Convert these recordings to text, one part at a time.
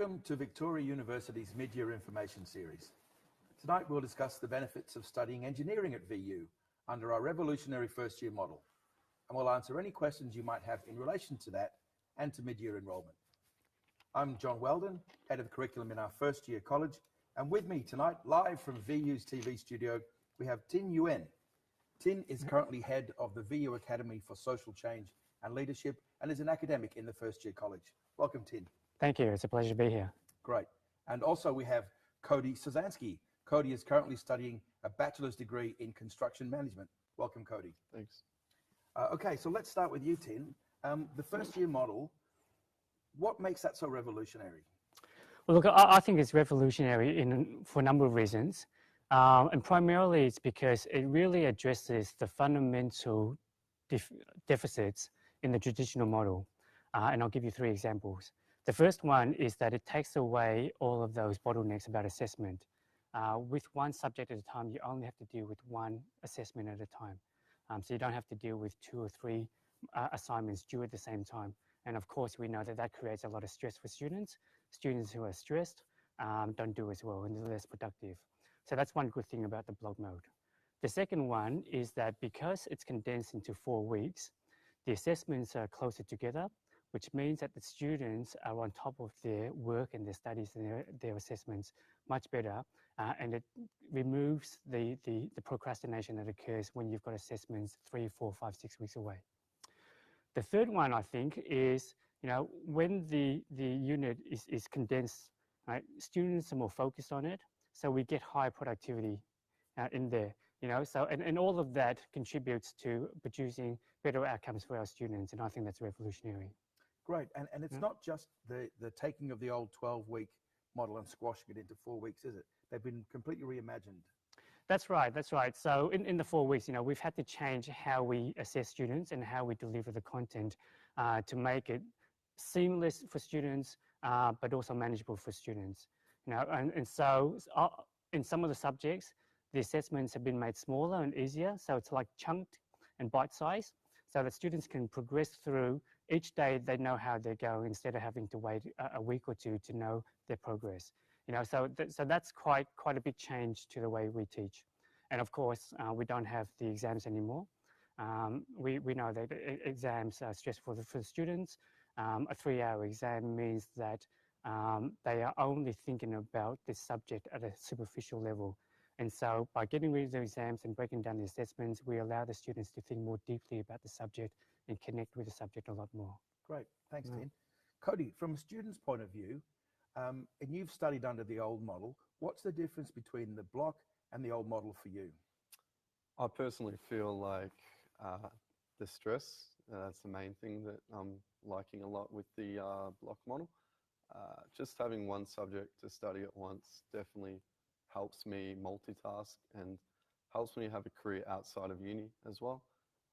Welcome to Victoria University's Mid-Year Information Series. Tonight we'll discuss the benefits of studying engineering at VU under our revolutionary first-year model, and we'll answer any questions you might have in relation to that and to mid-year enrolment. I'm John Weldon, Head of Curriculum in our first-year college, and with me tonight, live from VU's TV studio, we have Tin Yuen. Tin is currently head of the VU Academy for Social Change and Leadership and is an academic in the first-year college. Welcome, Tin. Thank you. It's a pleasure to be here. Great. And also we have Cody Sozansky. Cody is currently studying a bachelor's degree in construction management. Welcome, Cody. Thanks. Okay, so let's start with you, Tin. The first-year model, what makes that so revolutionary? Well, look, I think it's revolutionary for a number of reasons. And primarily it's because it really addresses the fundamental deficits in the traditional model. And I'll give you 3 examples. The first one is that it takes away all of those bottlenecks about assessment. With one subject at a time, you only have to deal with one assessment at a time. So you don't have to deal with 2 or 3 assignments due at the same time. And of course, we know that that creates a lot of stress for students. Students who are stressed don't do as well and they're less productive. So that's one good thing about the block mode. The second one is that because it's condensed into 4 weeks, the assessments are closer together, which means that the students are on top of their work and their studies and their assessments much better. And it removes the procrastination that occurs when you've got assessments 3, 4, 5, 6 weeks away. The third one, I think, is when the unit is condensed, right, students are more focused on it, so we get higher productivity in there. So and all of that contributes to producing better outcomes for our students, and I think that's revolutionary. Great, and it's not just the taking of the old 12-week model and squashing it into 4 weeks, is it? They've been completely reimagined. That's right, that's right. So in the 4 weeks, we've had to change how we assess students and how we deliver the content to make it seamless for students, but also manageable for students. And so in some of the subjects, the assessments have been made smaller and easier, so it's like chunked and bite-sized, so that students can progress through each day. They know how they're going instead of having to wait a week or 2 to know their progress. So that's quite a big change to the way we teach. And of course, we don't have the exams anymore. We know that exams are stressful for the students. A 3-hour exam means that they are only thinking about this subject at a superficial level. And so by getting rid of the exams and breaking down the assessments, we allow the students to think more deeply about the subject and connect with the subject a lot more. Great, thanks, Tin. Cody, from a student's point of view, and you've studied under the old model, what's the difference between the block and the old model for you? I personally feel like the stress, that's the main thing that I'm liking a lot with the block model. Just having one subject to study at once definitely helps me multitask and helps me have a career outside of uni as well.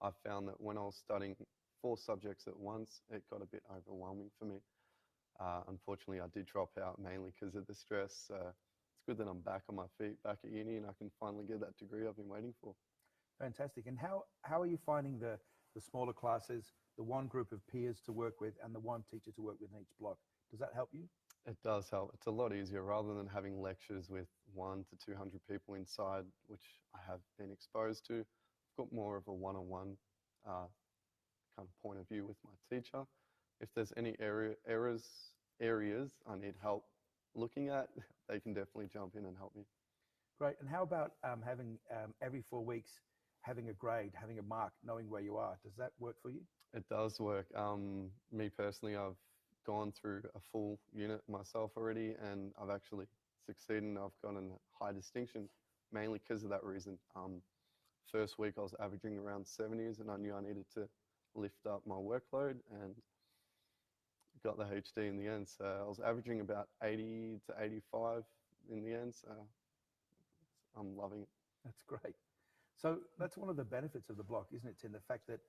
I found that when I was studying 4 subjects at once, it got a bit overwhelming for me. Unfortunately, I did drop out mainly because of the stress. It's good that I'm back on my feet, back at uni, and I can finally get that degree I've been waiting for. Fantastic. And how are you finding the smaller classes, the one group of peers to work with and the one teacher to work with in each block? Does that help you? It does help. It's a lot easier rather than having lectures with 100 to 200 people inside, which I have been exposed to. I've got more of a one-on-one kind of point of view with my teacher. If there's any areas I need help looking at, they can definitely jump in and help me. Great. And how about having every 4 weeks, having a grade, having a mark, knowing where you are? Does that work for you? It does work. Me personally, I've gone through a full unit myself already, and I've actually succeeded, and I've gotten a high distinction, mainly because of that reason. First week I was averaging around 70s, and I knew I needed to lift up my workload, and got the HD in the end. So I was averaging about 80 to 85 in the end, so I'm loving it. That's great. So that's one of the benefits of the block, isn't it, Tim? The fact that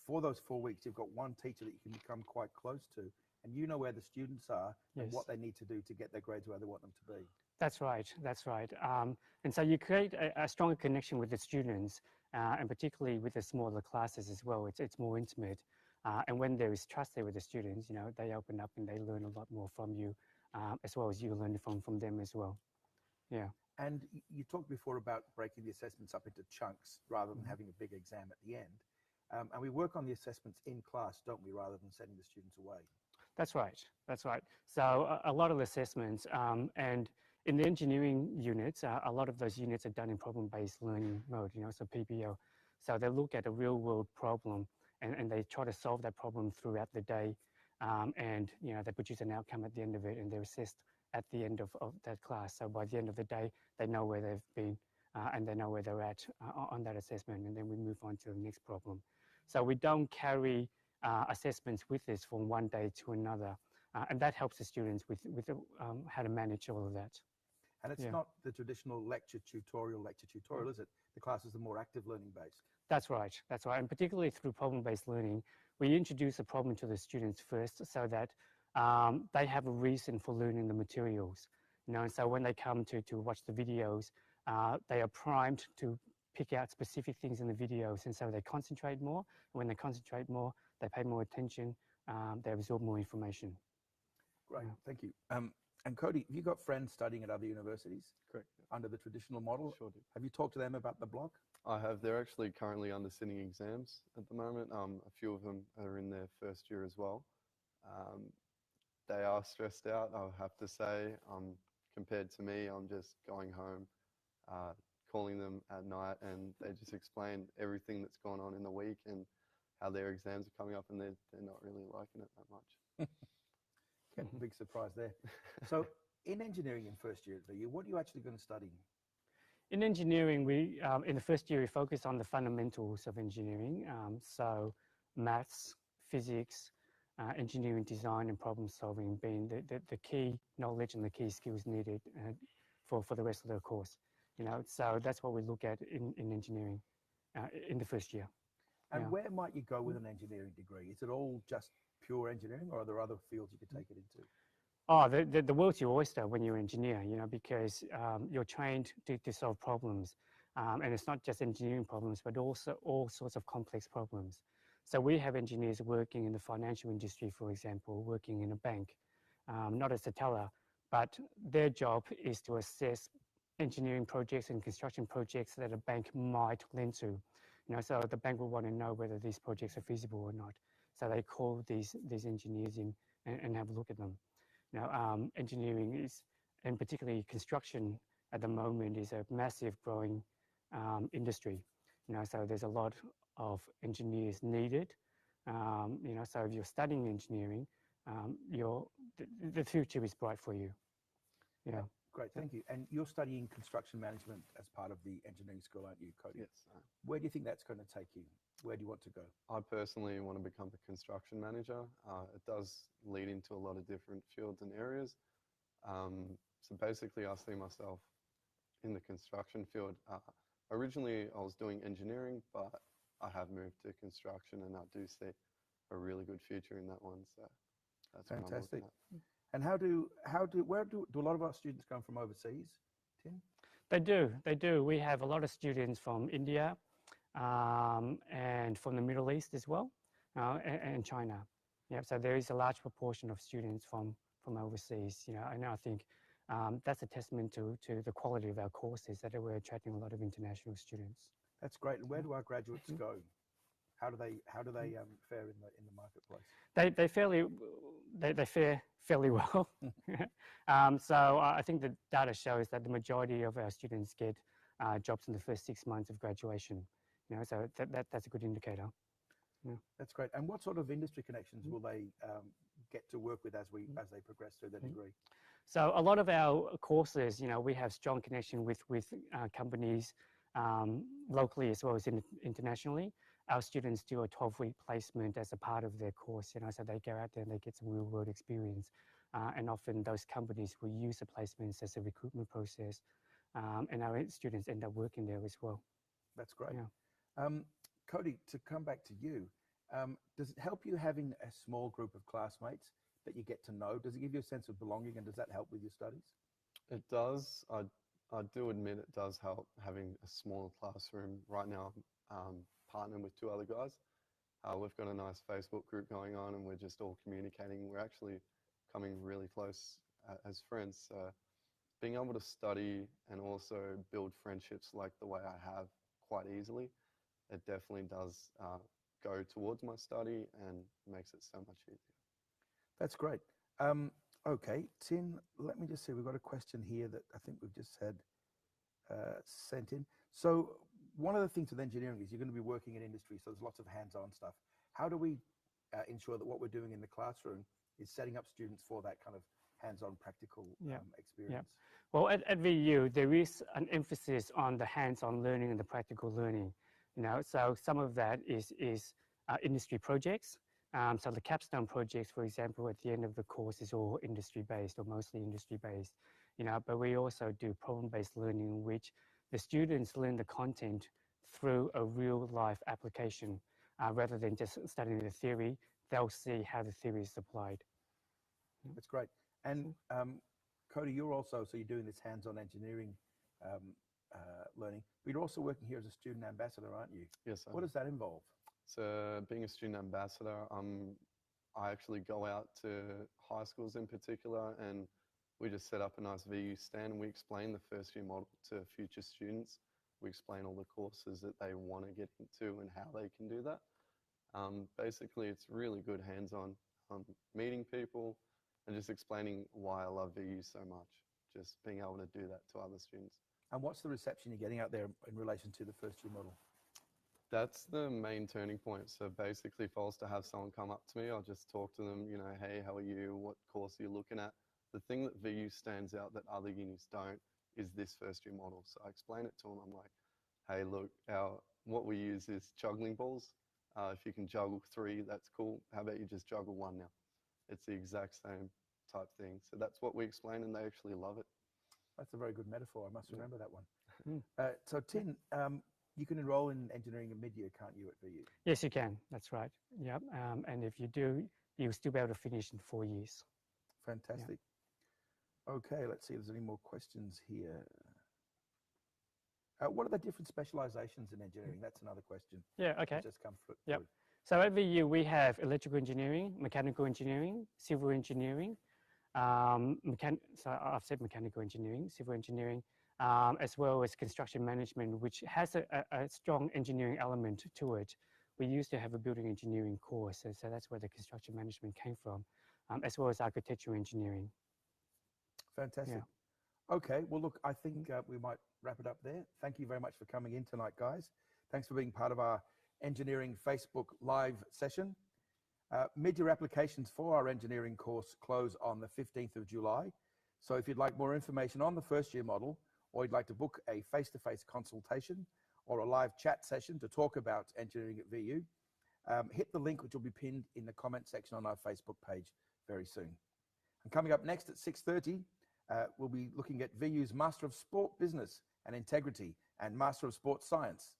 for those 4 weeks, you've got one teacher that you can become quite close to, and you know where the students are and what they need to do to get their grades where they want them to be. That's right, that's right. And so you create a stronger connection with the students, and particularly with the smaller classes as well. It's more intimate. And when there is trust there with the students, they open up and they learn a lot more from you, as well as you learn from them as well. Yeah. And you talked before about breaking the assessments up into chunks rather than having a big exam at the end. And we work on the assessments in class, don't we, rather than sending the students away? That's right. That's right. So a lot of assessments, and in the engineering units, a lot of those units are done in problem-based learning mode, so PBL. So they look at a real-world problem and they try to solve that problem throughout the day, and they produce an outcome at the end of it, and they're assessed at the end of that class. So by the end of the day, they know where they've been and they know where they're at on that assessment, and then we move on to the next problem. So we don't carry assessments with us from one day to another, and that helps the students with how to manage all of that. And it's not the traditional lecture tutorial, is it? The classes are more active learning based. That's right. That's right. And particularly through problem-based learning, we introduce a problem to the students first so that they have a reason for learning the materials. And so when they come to watch the videos, they are primed to pick out specific things in the videos, and so they concentrate more. And when they concentrate more, they pay more attention, they absorb more information. Great, thank you. And Cody, have you got friends studying at other universities? Correct. Under the traditional model? Sure do. Have you talked to them about the block? I have. They're actually currently under sitting exams at the moment. A few of them are in their first year as well. They are stressed out, I'll have to say. Compared to me, I'm just going home, calling them at night, and they just explain everything that's gone on in the week and how their exams are coming up, and they're not really liking it that much. Big surprise there. So in engineering in first year at VU, what are you actually going to study? In engineering, we in the first year we focus on the fundamentals of engineering, so maths, physics, engineering design and problem solving being the key knowledge and the key skills needed for the rest of the course. So that's what we look at in engineering in the first year. And where might you go with an engineering degree? Is it all just pure engineering, or are there other fields you could take it into? Oh, the world's your oyster when you're an engineer, because you're trained to solve problems. And it's not just engineering problems, but also all sorts of complex problems. So we have engineers working in the financial industry, for example, working in a bank, not as a teller, but their job is to assess engineering projects and construction projects that a bank might lend to. So the bank will want to know whether these projects are feasible or not. So they call these engineers in and have a look at them. Engineering is, and particularly construction at the moment, is a massive growing industry. So there's a lot of engineers needed. So if you're studying engineering, the future is bright for you. Yeah. Great, thank you. And you're studying construction management as part of the engineering school, aren't you, Cody? Yes. Where do you think that's going to take you? Where do you want to go? I personally want to become a construction manager. It does lead into a lot of different fields and areas. So basically, I see myself in the construction field. Originally, I was doing engineering, but I have moved to construction, and I do see a really good future in that one. So that's fantastic. What I'm looking at. And where do a lot of our students come from overseas, Tim? They do. We have a lot of students from India and from the Middle East as well, and China. Yeah, so there is a large proportion of students from overseas. And I think that's a testament to the quality of our courses, that we're attracting a lot of international students. That's great. And where do our graduates go? How do they fare in the marketplace? They fare fairly well. So I think the data shows that the majority of our students get jobs in the first 6 months of graduation. So that's a good indicator. Yeah. That's great. And what sort of industry connections will they get to work with as they progress through their degree? So a lot of our courses, we have strong connection with companies locally as well as internationally. Our students do a 12-week placement as a part of their course, so they go out there and they get some real-world experience. And often those companies will use the placements as a recruitment process, and our students end up working there as well. That's great. Yeah. Cody, to come back to you, does it help you having a small group of classmates that you get to know? Does it give you a sense of belonging, and does that help with your studies? It does. I do admit it does help having a smaller classroom. Right now, partnering with 2 other guys, We've got a nice Facebook group going on, and we're just all communicating. We're actually coming really close as friends. So being able to study and also build friendships like the way I have quite easily, it definitely does go towards my study and makes it so much easier. That's great. Okay, Tin, let me just see. We've got a question here that I think we've just had sent in. So one of the things with engineering is you're going to be working in industry, so there's lots of hands-on stuff. How do we ensure that what we're doing in the classroom is setting up students for that kind of hands-on practical experience? Well, at VU, there is an emphasis on the hands-on learning and the practical learning. So some of that is industry projects. So the capstone projects, for example, at the end of the course is all industry-based or mostly industry-based. But we also do problem-based learning, in which the students learn the content through a real-life application, rather than just studying the theory. They'll see how the theory is applied. That's great. And Cody, you're you're doing this hands-on engineering learning, but you're also working here as a student ambassador, aren't you? Yes, What does that involve? So being a student ambassador, I actually go out to high schools in particular, and we just set up a nice VU stand, and we explain the first year model to future students. We explain all the courses that they want to get into and how they can do that. Basically, it's really good hands-on meeting people and just explaining why I love VU so much, just being able to do that to other students. And what's the reception you're getting out there in relation to the first year model? That's the main turning point. So basically, if I was to have someone come up to me, I'll just talk to them, hey, how are you? What course are you looking at? The thing that VU stands out that other unis don't is this first year model. So I explain it to them. I'm like, hey, look, what we use is juggling balls. If you can juggle 3, that's cool. How about you just juggle 1 now? It's the exact same type thing. So that's what we explain, and they actually love it. That's a very good metaphor. I must remember that one. So Tin, you can enroll in engineering in mid-year, can't you, at VU? Yes, you can. That's right. Yep. And if you do, you'll still be able to finish in 4 years. Fantastic. Okay, let's see if there's any more questions here. What are the different specializations in engineering? That's another question. Yeah, okay. Just come through. Yep. So at VU, we have electrical engineering, mechanical engineering, civil engineering. So I've said mechanical engineering, civil engineering, as well as construction management, which has a strong engineering element to it. We used to have a building engineering course, so that's where the construction management came from, as well as architectural engineering. Fantastic. Yeah. Okay, well, look, I think we might wrap it up there. Thank you very much for coming in tonight, guys. Thanks for being part of our engineering Facebook live session. Mid-year applications for our engineering course close on the 15th of July. So if you'd like more information on the first year model, or you'd like to book a face-to-face consultation or a live chat session to talk about engineering at VU, hit the link which will be pinned in the comment section on our Facebook page very soon. And coming up next at 6:30, we'll be looking at VU's Master of Sport Business and Integrity and Master of Sports Science.